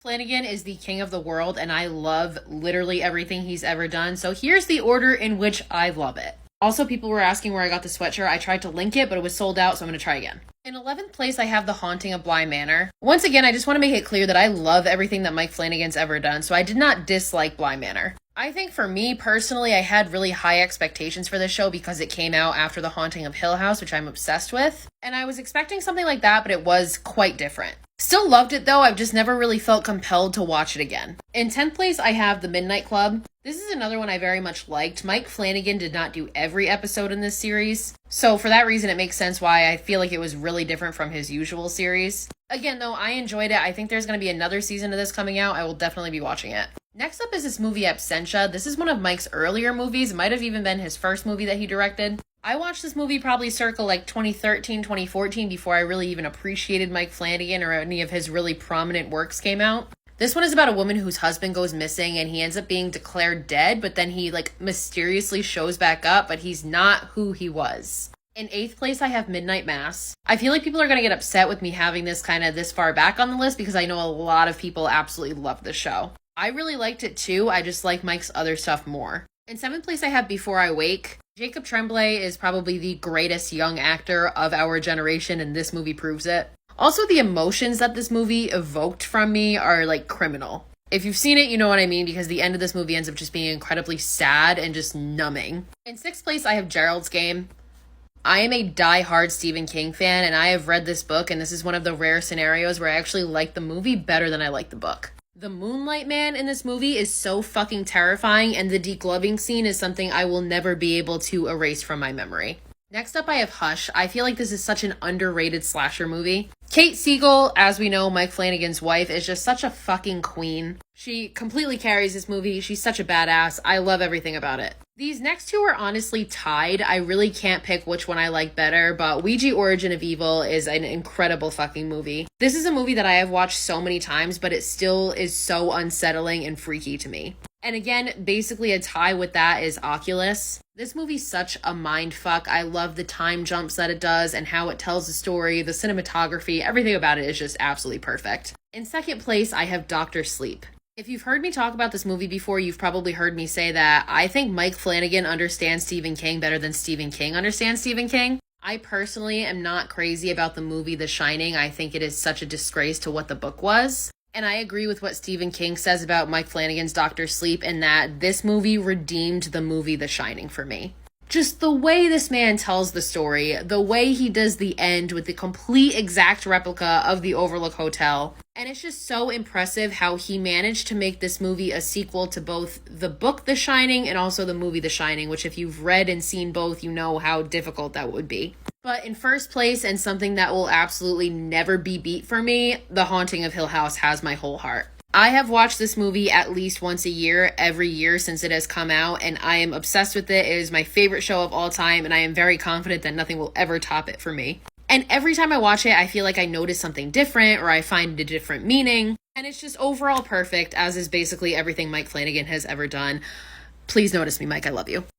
Flanagan is the king of the world, and I love literally everything he's ever done. So here's the order in which I love it. Also, people were asking where I got the sweatshirt. I tried to link it, but it was sold out, so I'm going to try again. In 11th place, I have The Haunting of Bly Manor. Once again, I just want to make it clear that I love everything that Mike Flanagan's ever done, so I did not dislike Bly Manor. I think for me personally, I had really high expectations for this show because it came out after The Haunting of Hill House, which I'm obsessed with. And I was expecting something like that, but it was quite different. Still loved it though, I've just never really felt compelled to watch it again. In 10th place, I have The Midnight Club. This is another one I very much liked. Mike Flanagan did not do every episode in this series, so for that reason it makes sense why I feel like it was really different from his usual series. Again though, I enjoyed it. I think there's going to be another season of this coming out. I will definitely be watching it. Next up is this movie Absentia. This is one of Mike's earlier movies. It might have even been his first movie that he directed. I watched this movie probably circa like 2013, 2014 before I really even appreciated Mike Flanagan or any of his really prominent works came out. This one is about a woman whose husband goes missing and he ends up being declared dead, but then he like mysteriously shows back up, but he's not who he was. In 8th place, I have Midnight Mass. I feel like people are going to get upset with me having this kind of this far back on the list because I know a lot of people absolutely love this show. I really liked it too, I just like Mike's other stuff more. In 7th place, I have Before I Wake. Jacob Tremblay is probably the greatest young actor of our generation, and this movie proves it. Also, the emotions that this movie evoked from me are like criminal. If you've seen it, you know what I mean, because the end of this movie ends up just being incredibly sad and just numbing. In 6th place, I have Gerald's Game. I am a die-hard Stephen King fan, and I have read this book, and this is one of the rare scenarios where I actually like the movie better than I like the book. The Moonlight Man in this movie is so fucking terrifying, and the degloving scene is something I will never be able to erase from my memory. Next up, I have Hush. I feel like this is such an underrated slasher movie. Kate Siegel, as we know, Mike Flanagan's wife, is just such a fucking queen. She completely carries this movie. She's such a badass. I love everything about it. These next two are honestly tied. I really can't pick which one I like better, but Ouija Origin of Evil is an incredible fucking movie. This is a movie that I have watched so many times, but it still is so unsettling and freaky to me. And again, basically a tie with that is Oculus. This movie's such a mind fuck. I love the time jumps that it does and how it tells the story, the cinematography, everything about it is just absolutely perfect. In 2nd place, I have Dr. Sleep. If you've heard me talk about this movie before, you've probably heard me say that I think Mike Flanagan understands Stephen King better than Stephen King understands Stephen King. I personally am not crazy about the movie The Shining. I think it is such a disgrace to what the book was. And I agree with what Stephen King says about Mike Flanagan's Dr. Sleep in that this movie redeemed the movie The Shining for me. Just the way this man tells the story, the way he does the end with the complete exact replica of the Overlook Hotel. And it's just so impressive how he managed to make this movie a sequel to both the book The Shining and also the movie The Shining, which if you've read and seen both, you know how difficult that would be. But in first place, and something that will absolutely never be beat for me, The Haunting of Hill House has my whole heart. I have watched this movie at least once a year, every year since it has come out, and I am obsessed with it. It is my favorite show of all time, and I am very confident that nothing will ever top it for me. And every time I watch it, I feel like I notice something different, or I find a different meaning, and it's just overall perfect, as is basically everything Mike Flanagan has ever done. Please notice me, Mike, I love you.